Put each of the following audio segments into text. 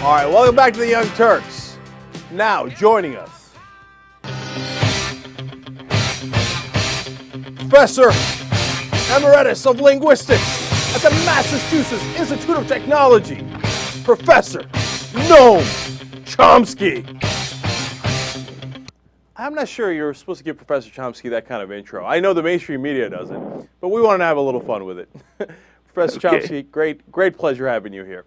All right, welcome back to the Young Turks. Now, joining us, Professor Emeritus of Linguistics at the Massachusetts Institute of Technology, Professor Noam Chomsky. I'm not sure you're supposed to give Professor Chomsky that kind of intro. I know the mainstream media doesn't, but we want to have a little fun with it. Professor Chomsky, great pleasure having you here.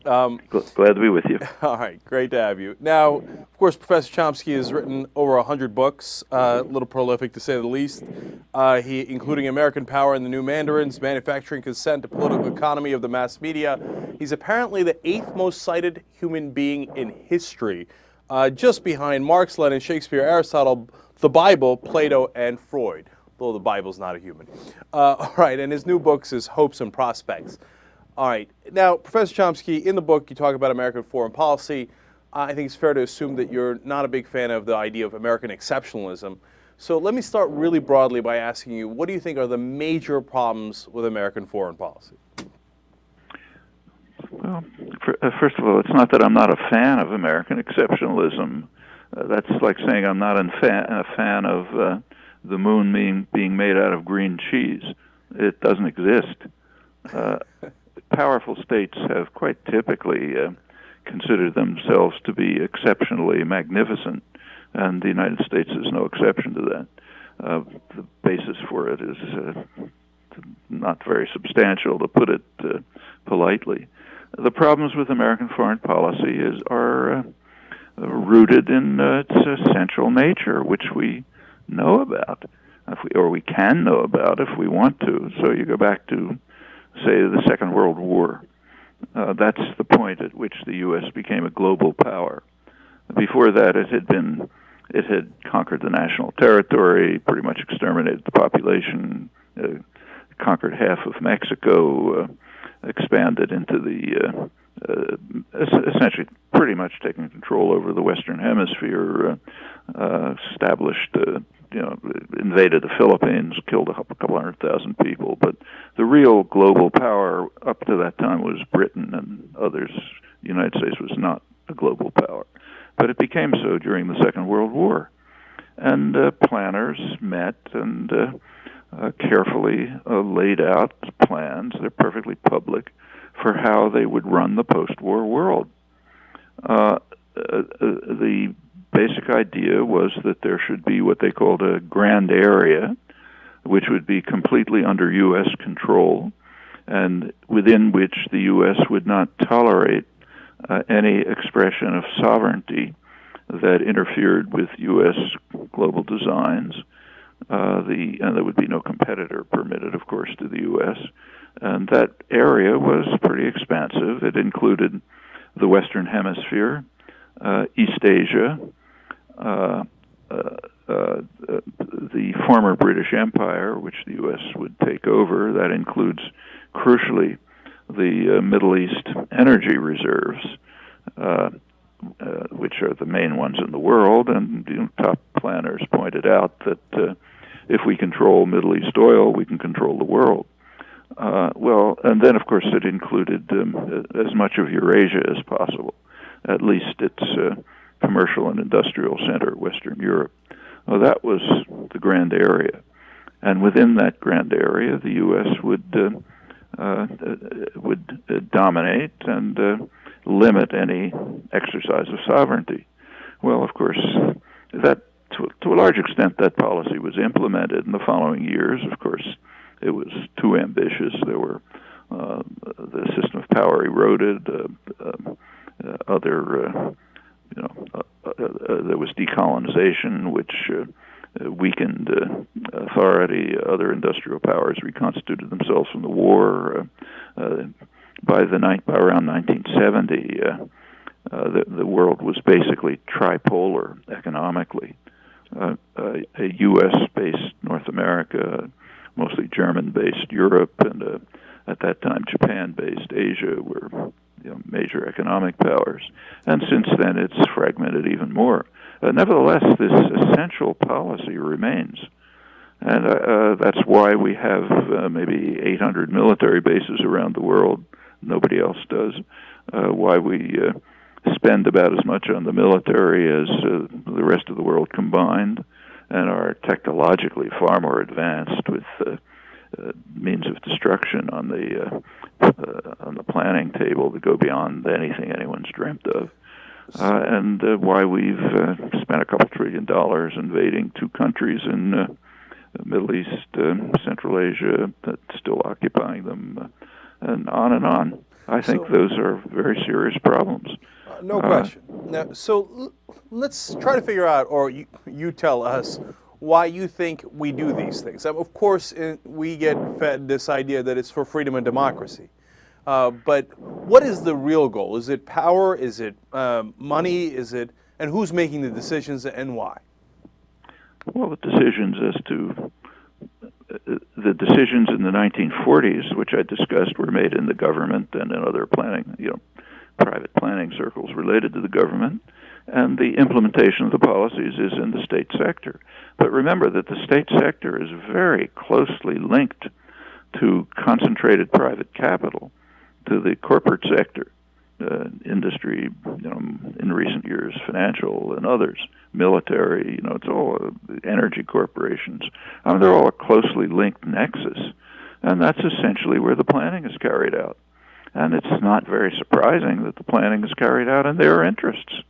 Glad to be with you. All right, great to have you. Now, of course, Professor Chomsky has written over 100 books, a little prolific to say the least, including American Power and the New Mandarins, Manufacturing Consent, the Political Economy of the Mass Media. He's apparently the 8th most cited human being in history, just behind Marx, Lenin, Shakespeare, Aristotle, the Bible, Plato, and Freud, though the Bible's not a human. All right, and his new books is Hopes and Prospects. All right. Now, Professor Chomsky, in the book, you talk about American foreign policy. I think it's fair to assume that you're not a big fan of the idea of American exceptionalism. So let me start really broadly by asking you, what do you think are the major problems with American foreign policy? Well, first of all, it's not that I'm not a fan of American exceptionalism. That's like saying I'm not a fan of the moon being made out of green cheese. It doesn't exist. Powerful states have quite typically considered themselves to be exceptionally magnificent, and the United States is no exception to that. The basis for it is not very substantial, to put it politely. The problems with American foreign policy are rooted in its essential nature, which we know about, or we can know about if we want to. So you go back to, say, the Second World War. That's the point at which the U.S. became a global power. Before that, it had conquered the national territory, pretty much exterminated the population, conquered half of Mexico, expanded into the essentially pretty much taking control over the Western Hemisphere, established invaded the Philippines, killed a couple 100,000 people. But the real global power up to that time was Britain and others. The United States was not a global power. But it became so during the Second World War. And planners met and carefully laid out plans, they're perfectly public, for how they would run the post-war world. The basic idea was that there should be what they called a grand area, which would be completely under U.S. control, and within which the U.S. would not tolerate any expression of sovereignty that interfered with U.S. global designs. And there would be no competitor permitted, of course, to the U.S. And that area was pretty expansive. It included the Western Hemisphere, East Asia, the former British Empire, which the U.S. would take over. That includes, crucially, the Middle East energy reserves, which are the main ones in the world. And top planners pointed out that if we control Middle East oil, we can control the world. And then, of course, it included as much of Eurasia as possible, at least its commercial and industrial center, Western Europe. Well, that was the grand area. And within that grand area, the U.S. would dominate and limit any exercise of sovereignty. Well, of course, that to a large extent, that policy was implemented in the following years. Of course, it was too ambitious. There were the system of power eroded. There was decolonization, which weakened authority. Other industrial powers reconstituted themselves from the war. By around 1970, the world was basically tripolar economically. A U.S.-based North America, mostly German-based Europe, and at that time Japan-based Asia were major economic powers. And since then, it's fragmented even more. Nevertheless, this essential policy remains. And that's why we have maybe 800 military bases around the world. Nobody else does. why we spend about as much on the military as the rest of the world combined, and are technologically far more advanced with means of destruction on the planning table that go beyond anything anyone's dreamt of. And why we've spent a couple $1 trillion invading 2 countries in the Middle East, Central Asia, that's still occupying them, and on and on. I think those are very serious problems. No question. Now, so let's try to figure out, or you tell us, why you think we do these things. Of course, we get fed this idea that it's for freedom and democracy. But what is the real goal? Is it power? Is it money? And who's making the decisions and why? Well, the decisions in the 1940s, which I discussed, were made in the government and in other planning, private planning circles related to the government, and the implementation of the policies is in the state sector. But remember that the state sector is very closely linked to concentrated private capital, to the corporate sector, industry, in recent years, financial and others, military, it's all energy corporations. They're all a closely linked nexus, and that's essentially where the planning is carried out. And it's not very surprising that the planning is carried out in their interests.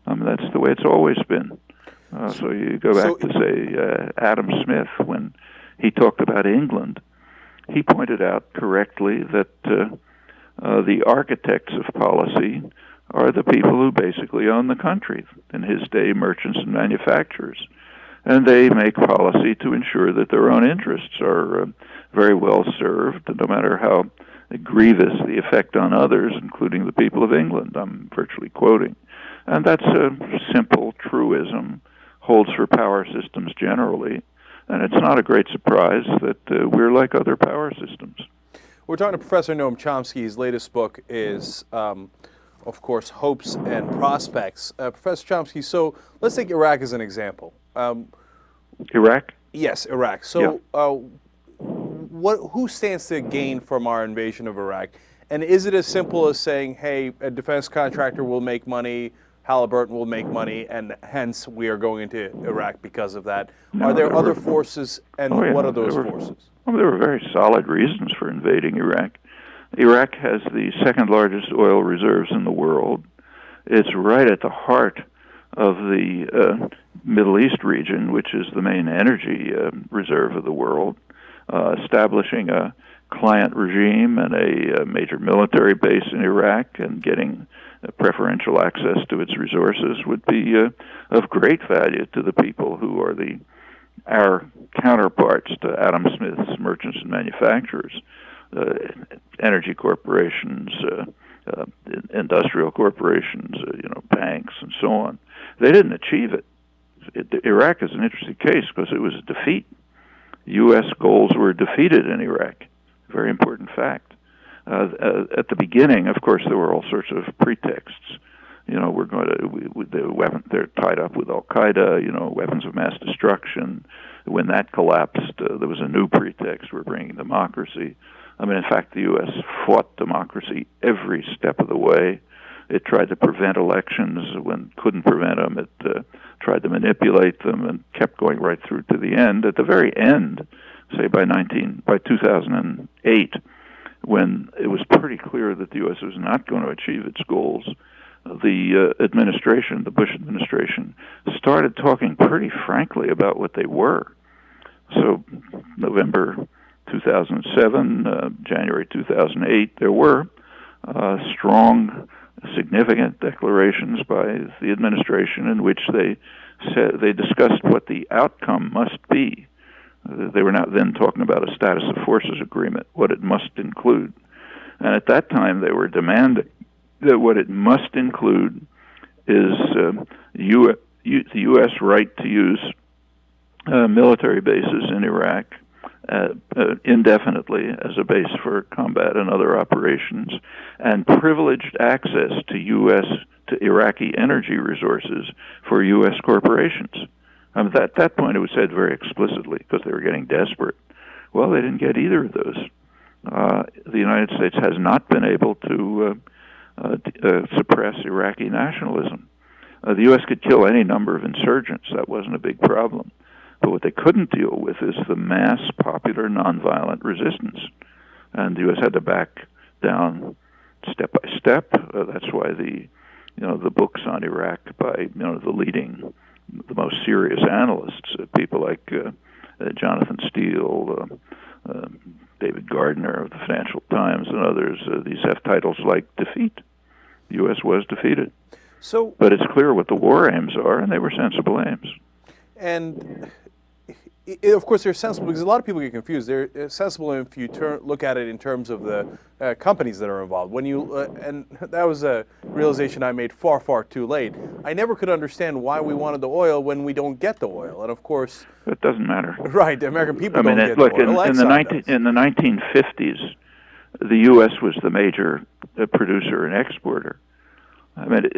That's the way it's always been. So you go back to, say, Adam Smith, when he talked about England, he pointed out correctly that the architects of policy are the people who basically own the country, in his day, merchants and manufacturers. And they make policy to ensure that their own interests are very well served, no matter how grievous the effect on others, including the people of England, I'm virtually quoting. And that's a simple truism, holds for power systems generally. And it's not a great surprise that we're like other power systems. We're talking to Professor Noam Chomsky. His latest book is, of course, Hopes and Prospects. Professor Chomsky, so let's take Iraq as an example. Iraq? Yes, Iraq. So who stands to gain from our invasion of Iraq? And is it as simple as saying, hey, a defense contractor will make money, Halliburton will make money, and hence we are going into Iraq because of that? No, are there other forces, and what are those forces? Well, there were very solid reasons for invading Iraq. Iraq has the second largest oil reserves in the world. It's right at the heart of the Middle East region, which is the main energy reserve of the world. Establishing a client regime and a major military base in Iraq and getting preferential access to its resources would be of great value to the people who are our counterparts to Adam Smith's merchants and manufacturers, energy corporations, industrial corporations, banks, and so on. They didn't achieve it. Iraq is an interesting case because it was a defeat. U.S. goals were defeated in Iraq. Very important fact. At the beginning, of course, there were all sorts of pretexts. We're going to they're tied up with Al Qaeda. Weapons of mass destruction. When that collapsed, there was a new pretext: we're bringing democracy. In fact, the U.S. fought democracy every step of the way. It tried to prevent elections when couldn't prevent them. It tried to manipulate them and kept going right through to the end. At the very end, say by 2008, when it was pretty clear that the U.S. was not going to achieve its goals, the administration, the Bush administration, started talking pretty frankly about what they were. So November 2007, January 2008, there were strong, significant declarations by the administration in which they discussed what the outcome must be. They were not then talking about a status of forces agreement, what it must include. And at that time, they were demanding that what it must include is the U.S. right to use military bases in Iraq indefinitely as a base for combat and other operations, and privileged access to Iraqi energy resources for U.S. corporations. At that point, it was said very explicitly because they were getting desperate. Well, they didn't get either of those. The United States has not been able to suppress Iraqi nationalism. The U.S. could kill any number of insurgents. That wasn't a big problem. But what they couldn't deal with is the mass popular nonviolent resistance. And the U.S. had to back down step by step. That's why the books on Iraq by the most serious analysts, people like Jonathan Steele, David Gardner of the Financial Times, and others, these have titles like Defeat. The U.S. was defeated. But it's clear what the war aims are, and they were sensible aims. And of course, they're sensible because a lot of people get confused. They're sensible if you look at it in terms of the companies that are involved. When you and that was a realization I made far, far too late. I never could understand why we wanted the oil when we don't get the oil, and of course, it doesn't matter. Right, the American people don't get the oil. In the 1950s, the U.S. was the major producer and exporter. I mean,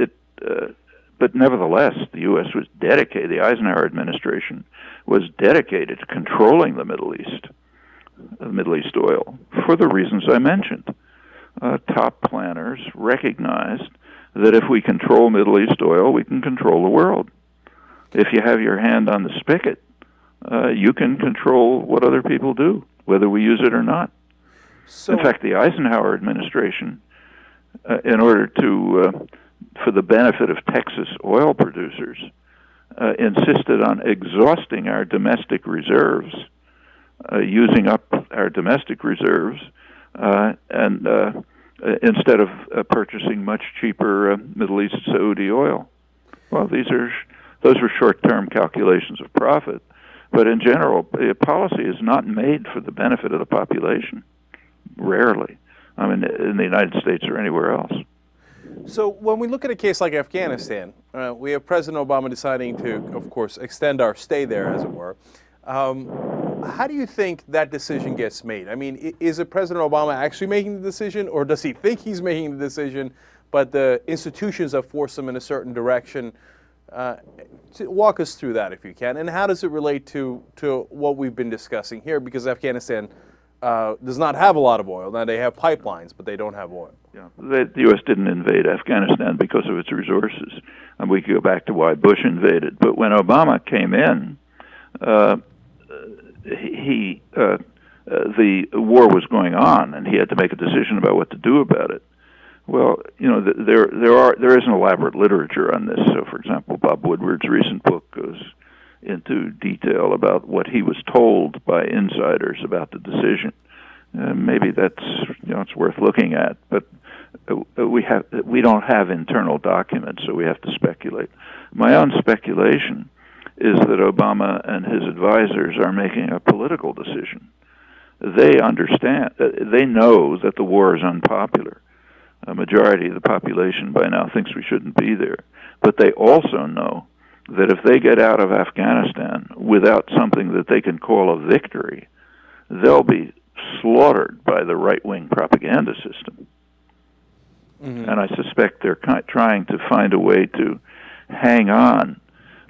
but nevertheless, the U.S. was dedicated. The Eisenhower administration was dedicated to controlling the Middle East oil, for the reasons I mentioned. Top planners recognized that if we control Middle East oil, we can control the world. If you have your hand on the spigot, you can control what other people do, whether we use it or not. In fact, the Eisenhower administration, in order to for the benefit of Texas oil producers, insisted on exhausting our domestic reserves, using up our domestic reserves, and instead of purchasing much cheaper Middle East Saudi oil. Well, those were short-term calculations of profit, but in general, policy is not made for the benefit of the population. Rarely. I mean, in the United States or anywhere else. So when we look at a case like Afghanistan, we have President Obama deciding to, of course, extend our stay there, as it were. How do you think that decision gets made? I mean, is it President Obama actually making the decision, or does he think he's making the decision, but the institutions have forced him in a certain direction? Walk us through that, if you can. And how does it relate to what we've been discussing here? Because Afghanistan does not have a lot of oil. Now, they have pipelines, but they don't have oil. Yeah, the U.S. didn't invade Afghanistan because of its resources. And we could go back to why Bush invaded. But when Obama came in, the war was going on, and he had to make a decision about what to do about it. Well, there is an elaborate literature on this. So, for example, Bob Woodward's recent book goes into detail about what he was told by insiders about the decision. Maybe that's it's worth looking at, but we don't have internal documents, so we have to speculate. My own speculation is that Obama and his advisors are making a political decision. They understand, they know that the war is unpopular. A majority of the population by now thinks we shouldn't be there, but they also know that if they get out of Afghanistan without something that they can call a victory, they'll be slaughtered by the right-wing propaganda system. Mm-hmm. And I suspect they're trying to find a way to hang on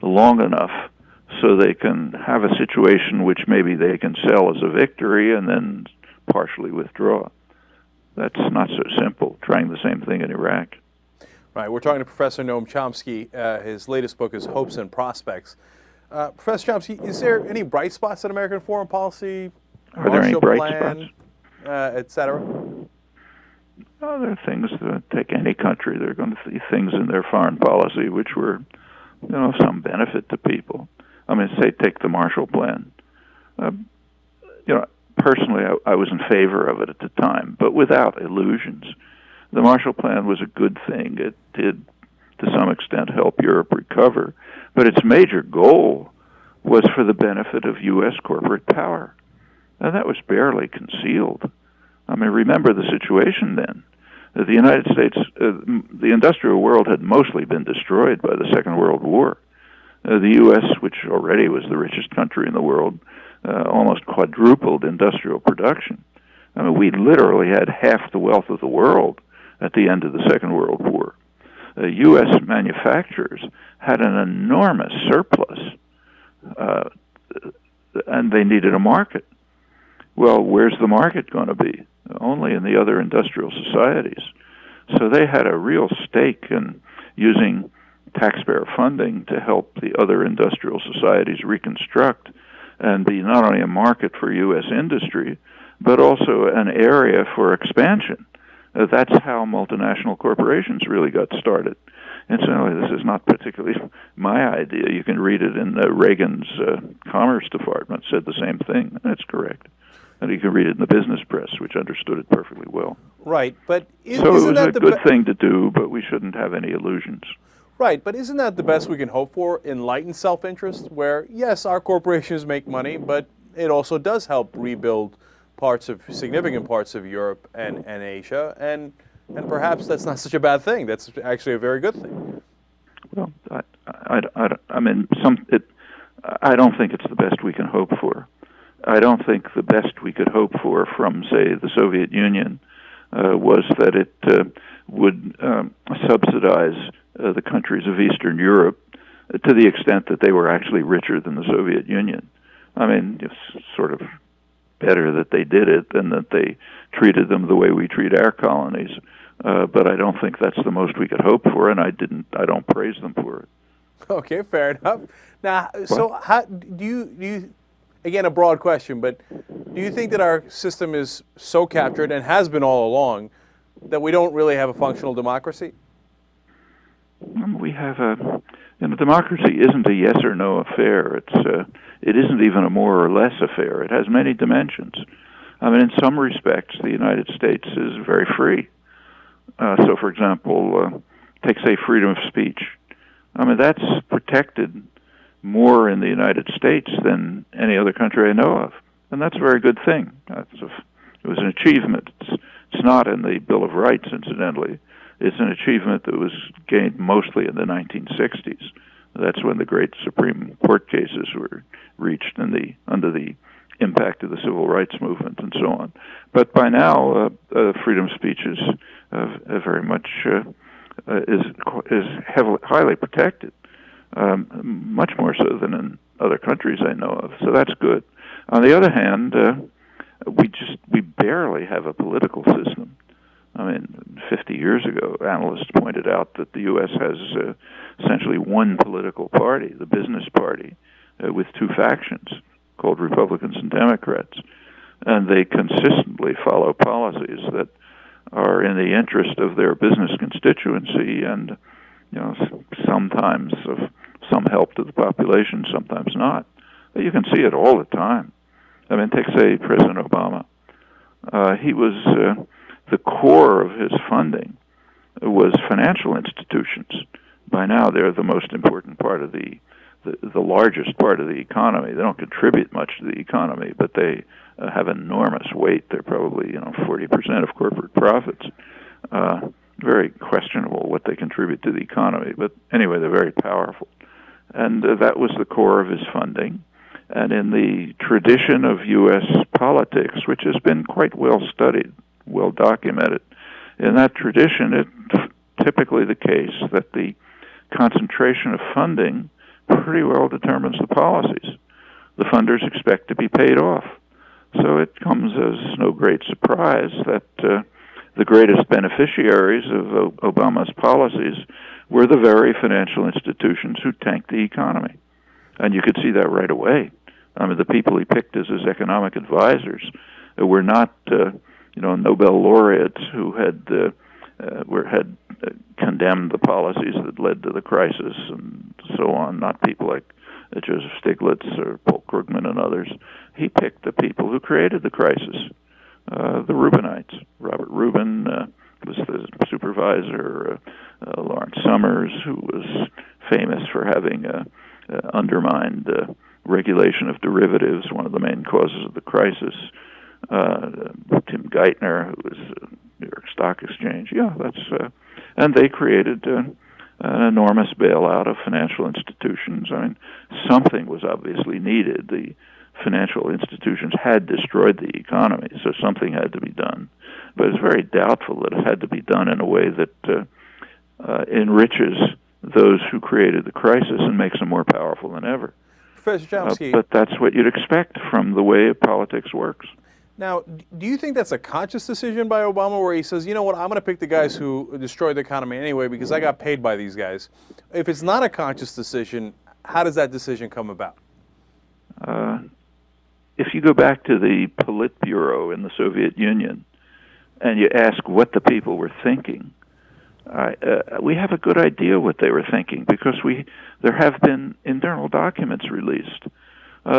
long enough so they can have a situation which maybe they can sell as a victory and then partially withdraw. That's not so simple, trying the same thing in Iraq. Right. We're talking to Professor Noam Chomsky. His latest book is Hopes and Prospects. Professor Chomsky, is there any bright spots in American foreign policy? Are there any bright spots? Et cetera? Well, there are things that take any country. They're going to see things in their foreign policy which were, of some benefit to people. I mean, say, take the Marshall Plan. Personally, I was in favor of it at the time, but without illusions. The Marshall Plan was a good thing. It did, to some extent, help Europe recover, but its major goal was for the benefit of U.S. corporate power, and that was barely concealed. I mean, remember the situation then. The United States, the industrial world had mostly been destroyed by the Second World War. The U.S., which already was the richest country in the world, almost quadrupled industrial production. I mean, we literally had half the wealth of the world at the end of the Second World War. U.S. manufacturers had an enormous surplus, and they needed a market. Well, where's the market going to be? Only in the other industrial societies. So they had a real stake in using taxpayer funding to help the other industrial societies reconstruct and be not only a market for U.S. industry, but also an area for expansion. That's how multinational corporations really got started. Incidentally, this is not particularly my idea. You can read it in Reagan's Commerce Department, said the same thing. That's correct. And you can read it in the business press, which understood it perfectly well. Right, but so it was a good thing to do, but we shouldn't have any illusions. Right, but isn't that the best we can hope for? Enlightened self-interest, where, yes, our corporations make money, but it also does help rebuild significant parts of Europe and Asia, and perhaps that's not such a bad thing. That's actually a very good thing. Well, I mean, I don't think it's the best we can hope for. I don't think the best we could hope for from, say, the Soviet Union was that it would subsidize the countries of Eastern Europe to the extent that they were actually richer than the Soviet Union. I mean, it's sort of better that they did it than that they treated them the way we treat our colonies. But I don't think that's the most we could hope for, and I don't praise them for it. Okay, fair enough. Now, so how do you again, a broad question, but do you think that our system is so captured, and has been all along, that we don't really have a functional democracy? We have democracy isn't a yes or no affair. It isn't even a more or less affair. It has many dimensions. I mean, in some respects, the United States is very free. So, for example, take, say, freedom of speech. I mean, that's protected more in the United States than any other country I know of, and that's a very good thing. It was an achievement. It's not in the Bill of Rights, incidentally. It's an achievement that was gained mostly in the 1960s. That's when the great Supreme Court cases were reached under the impact of the civil rights movement and so on. But by now, freedom of speech is very much highly protected, much more so than in other countries I know of. So that's good. On the other hand, we barely have a political system. I mean, 50 years ago, analysts pointed out that the U.S. has essentially one political party, the business party, with two factions called Republicans and Democrats. And they consistently follow policies that are in the interest of their business constituency and, sometimes of some help to the population, sometimes not. You can see it all the time. I mean, take, say, President Obama. He was... the core of his funding was financial institutions. By now, they're the most important part of the largest part of the economy. They don't contribute much to the economy, but they have enormous weight. They're probably 40% of corporate profits. Very questionable what they contribute to the economy, but anyway, they're very powerful. And that was the core of his funding. And in the tradition of U.S. politics, which has been quite well studied, well documented, in that tradition, it's typically the case that the concentration of funding pretty well determines the policies. The funders expect to be paid off. So it comes as no great surprise that the greatest beneficiaries of Obama's policies were the very financial institutions who tanked the economy. And you could see that right away. I mean, the people he picked as his economic advisors were not Nobel laureates who had condemned the policies that led to the crisis and so on, not people like Joseph Stiglitz or Paul Krugman and others. He picked the people who created the crisis, the Reubenites. Robert Reuben was the supervisor, Lawrence Summers, who was famous for having undermined regulation of derivatives, one of the main causes of the crisis. Tim Geithner, who was New York Stock Exchange. And they created an enormous bailout of financial institutions. I mean, something was obviously needed. The financial institutions had destroyed the economy, so something had to be done. But it's very doubtful that it had to be done in a way that enriches those who created the crisis and makes them more powerful than ever. Professor Chomsky, but that's what you'd expect from the way politics works. Now, do you think that's a conscious decision by Obama where he says, you know what, I'm going to pick the guys who destroyed the economy anyway because I got paid by these guys? If it's not a conscious decision, how does that decision come about? If you go back to the Politburo in the Soviet Union and you ask what the people were thinking, we have a good idea what they were thinking because there have been internal documents released.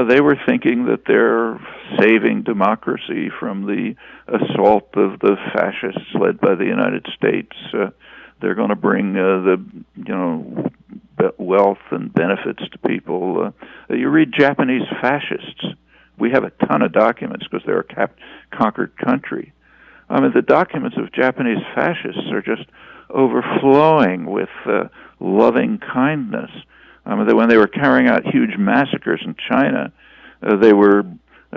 They were thinking that they're saving democracy from the assault of the fascists led by the United States. They're going to bring wealth and benefits to people. You read Japanese fascists. We have a ton of documents because they're a conquered country. I mean, the documents of Japanese fascists are just overflowing with loving kindness. I mean, when they were carrying out huge massacres in China, they were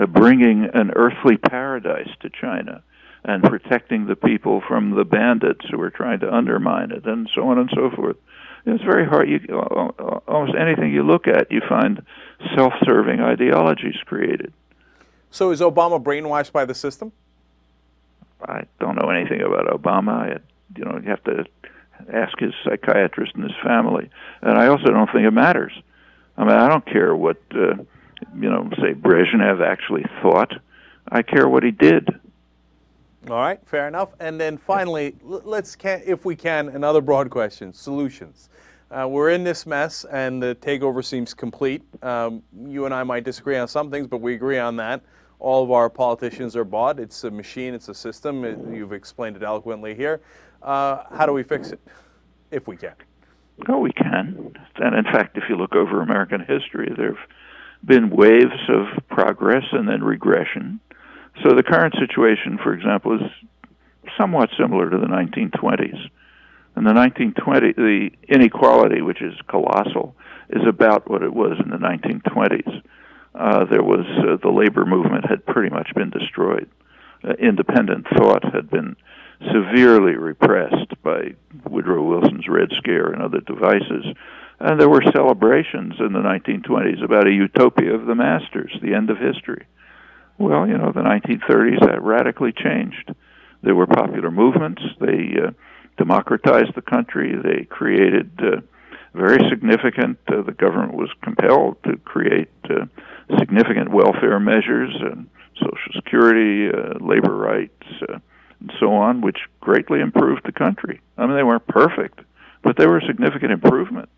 bringing an earthly paradise to China and protecting the people from the bandits who were trying to undermine it, and so on and so forth. It's very hard. Almost anything you look at, you find self-serving ideologies created. So is Obama brainwashed by the system? I don't know anything about Obama. You have to ask his psychiatrist and his family. And I also don't think it matters. I mean, I don't care what, say Brezhnev actually thought. I care what he did. All right, fair enough. And then finally, if we can, another broad question, solutions. We're in this mess, and the takeover seems complete. You and I might disagree on some things, but we agree on that. All of our politicians are bought. It's a machine. It's a system. You've explained it eloquently here. How do we fix it, if we can? Oh, we can. And in fact, if you look over American history, there have been waves of progress and then regression. So the current situation, for example, is somewhat similar to the 1920s. In the 1920s, the inequality, which is colossal, is about what it was in the 1920s. The labor movement had pretty much been destroyed. Independent thought had been severely repressed by Woodrow Wilson's Red Scare and other devices. And there were celebrations in the 1920s about a utopia of the masters, the end of history. Well, the 1930s, that radically changed. There were popular movements. They democratized the country. They created very significant, the government was compelled to create significant welfare measures, Social Security, labor rights, and so on, which greatly improved the country. I mean, they weren't perfect, but they were a significant improvement.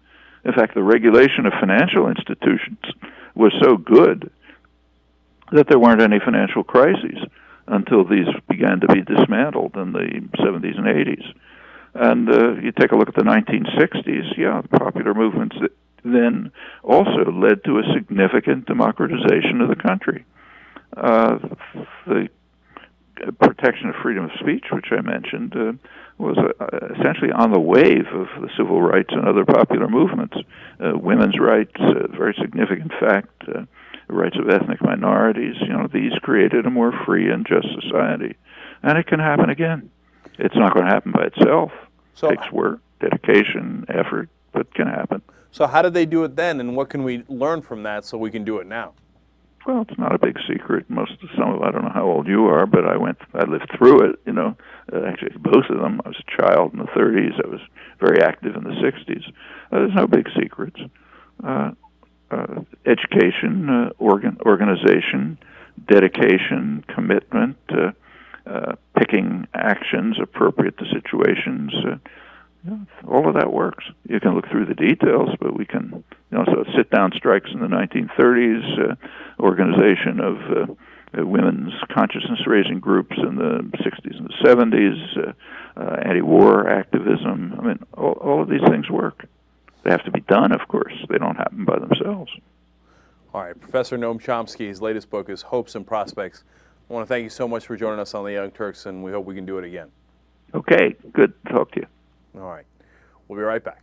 In fact, the regulation of financial institutions was so good that there weren't any financial crises until these began to be dismantled in the 70s and 80s. And you take a look at the 1960s, the popular movements that then also led to a significant democratization of the country. The protection of freedom of speech, which I mentioned, was essentially on the wave of the civil rights and other popular movements. Women's rights, a very significant fact, the rights of ethnic minorities, these created a more free and just society. And it can happen again. It's not going to happen by itself. It takes work, dedication, effort, but it can happen. So how did they do it then, and what can we learn from that so we can do it now? Well, it's not a big secret. I don't know how old you are, but I lived through it, actually both of them. I was a child in the 30s. I was very active in the 60s. There's no big secrets. Education, organization, dedication, commitment, picking actions appropriate to situations. All of that works. You can look through the details, but we can, so sit-down strikes in the 1930s, organization of women's consciousness-raising groups in the 60s and the 70s, anti-war activism. I mean, all of these things work. They have to be done, of course. They don't happen by themselves. All right. Professor Noam Chomsky, his latest book is Hopes and Prospects. I want to thank you so much for joining us on the Young Turks, and we hope we can do it again. Okay. Good to talk to you. All right. We'll be right back.